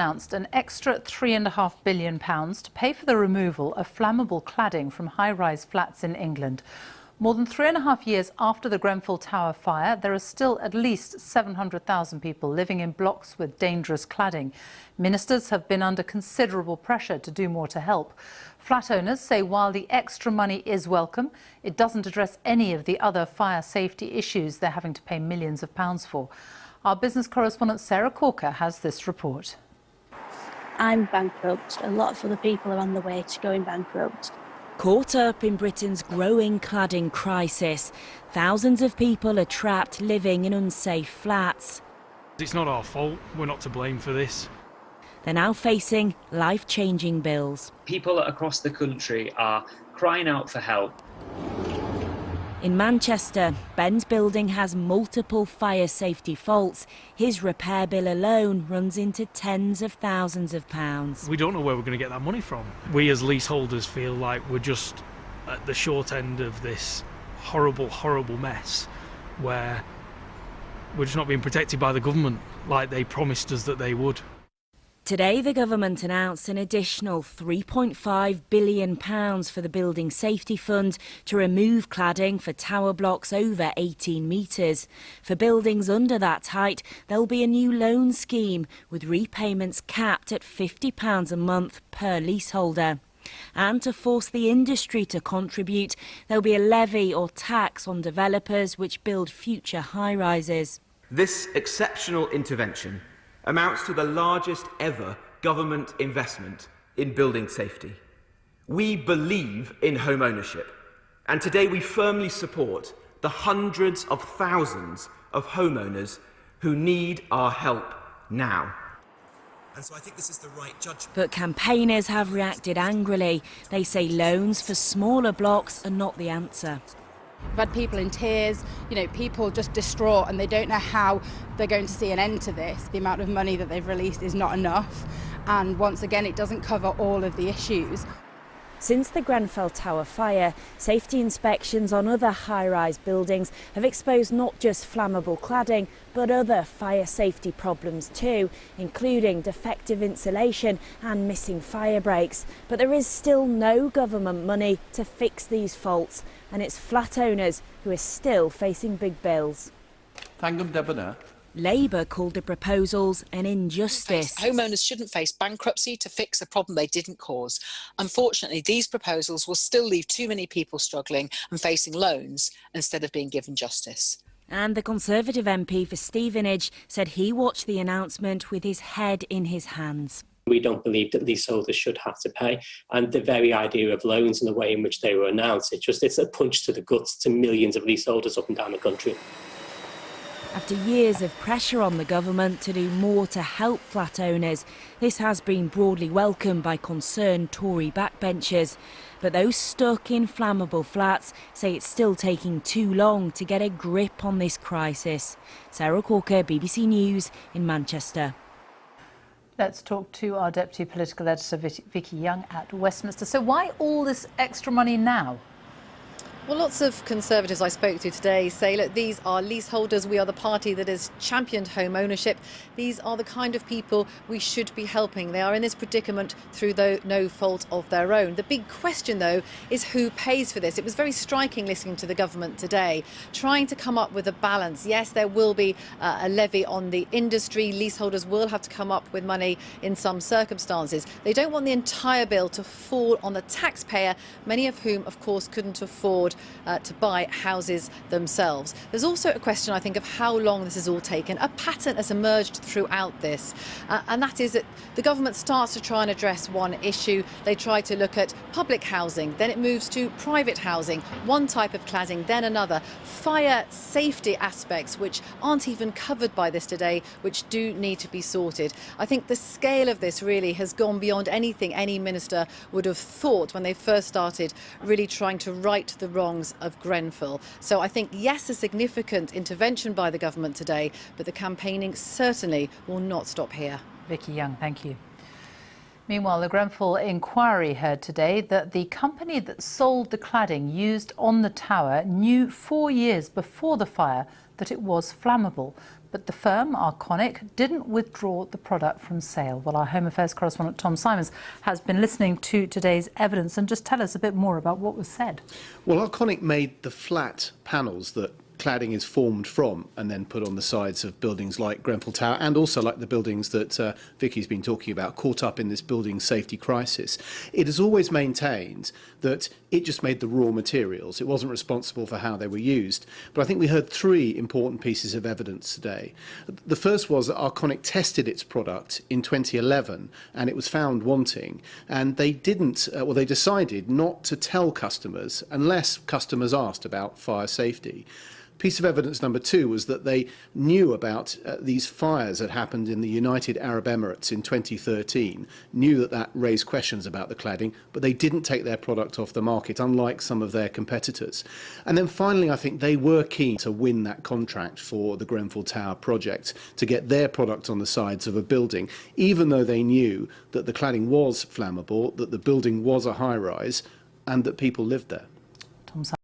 Announced an extra £3.5 billion to pay for the removal of flammable cladding from high-rise flats in England. More than 3.5 years after the Grenfell Tower fire, there are still at least 700,000 people living in blocks with dangerous cladding. Ministers have been under considerable pressure to do more to help. Flat owners say while the extra money is welcome, it doesn't address any of the other fire safety issues they're having to pay millions of pounds for. Our business correspondent Sarah Corker has this report. I'm bankrupt. A lot of other people are on the way to going bankrupt. Caught up in Britain's growing cladding crisis, thousands of people are trapped living in unsafe flats. It's not our fault. We're not to blame for this. They're now facing life-changing bills. People across the country are crying out for help. In Manchester, Ben's building has multiple fire safety faults. His repair bill alone runs into tens of thousands of pounds. We don't know where we're going to get that money from. We as leaseholders feel like we're just at the short end of this horrible, horrible mess where we're just not being protected by the government like they promised us that they would. Today, the government announced an additional £3.5 billion for the Building Safety Fund to remove cladding for tower blocks over 18 metres. For buildings under that height, there'll be a new loan scheme with repayments capped at £50 a month per leaseholder. And to force the industry to contribute, there'll be a levy or tax on developers which build future high-rises. This exceptional intervention amounts to the largest ever government investment in building safety. We believe in home ownership, and today we firmly support the hundreds of thousands of homeowners who need our help now. And so I think this is the right judgment. But campaigners have reacted angrily. They say loans for smaller blocks are not the answer. We've had people in tears, people just distraught, and they don't know how they're going to see an end to this. The amount of money that they've released is not enough, and once again it doesn't cover all of the issues. Since the Grenfell Tower fire, safety inspections on other high-rise buildings have exposed not just flammable cladding, but other fire safety problems too, including defective insulation and missing fire breaks. But there is still no government money to fix these faults, and it's flat owners who are still facing big bills. Thangam Debbonaire. Labour called the proposals an injustice. Homeowners shouldn't face bankruptcy to fix a problem they didn't cause. Unfortunately, these proposals will still leave too many people struggling and facing loans instead of being given justice. And the Conservative MP for Stevenage said he watched the announcement with his head in his hands. We don't believe that leaseholders should have to pay, and the very idea of loans and the way in which they were announced, it's a punch to the guts to millions of leaseholders up and down the country. After years of pressure on the government to do more to help flat owners, this has been broadly welcomed by concerned Tory backbenchers. But those stuck in flammable flats say it's still taking too long to get a grip on this crisis. Sarah Corker, BBC News in Manchester. Let's talk to our Deputy Political Editor, Vicky Young at Westminster. So why all this extra money now? Well, lots of Conservatives I spoke to today say, look, these are leaseholders. We are the party that has championed home ownership. These are the kind of people we should be helping. They are in this predicament through no fault of their own. The big question, though, is who pays for this. It was very striking listening to the government today, trying to come up with a balance. Yes, there will be a levy on the industry. Leaseholders will have to come up with money in some circumstances. They don't want the entire bill to fall on the taxpayer, many of whom, of course, couldn't afford to buy houses themselves. There's also a question, I think, of how long this has all taken. A pattern has emerged throughout this, and that is that the government starts to try and address one issue. They try to look at public housing, then it moves to private housing, one type of cladding, then another. Fire safety aspects, which aren't even covered by this today, which do need to be sorted. I think the scale of this really has gone beyond anything any minister would have thought when they first started really trying to right the wrongs of Grenfell. So I think, yes, a significant intervention by the government today, but the campaigning certainly will not stop here. Vicky Young, thank you. Meanwhile, the Grenfell inquiry heard today that the company that sold the cladding used on the tower knew 4 years before the fire that it was flammable. But the firm, Arconic, didn't withdraw the product from sale. Well, our Home Affairs correspondent Tom Simons has been listening to today's evidence, and just tell us a bit more about what was said. Well, Arconic made the flat panels that cladding is formed from and then put on the sides of buildings like Grenfell Tower, and also like the buildings that Vicky's been talking about, caught up in this building safety crisis. It has always maintained that it just made the raw materials. It wasn't responsible for how they were used. But I think we heard 3 important pieces of evidence today. The first was that Arconic tested its product in 2011 and it was found wanting, and they they decided not to tell customers unless customers asked about fire safety. Piece of evidence number 2 was that they knew about these fires that happened in the United Arab Emirates in 2013, knew that raised questions about the cladding, but they didn't take their product off the market, unlike some of their competitors. And then finally, I think they were keen to win that contract for the Grenfell Tower project, to get their product on the sides of a building, even though they knew that the cladding was flammable, that the building was a high-rise, and that people lived there. Tom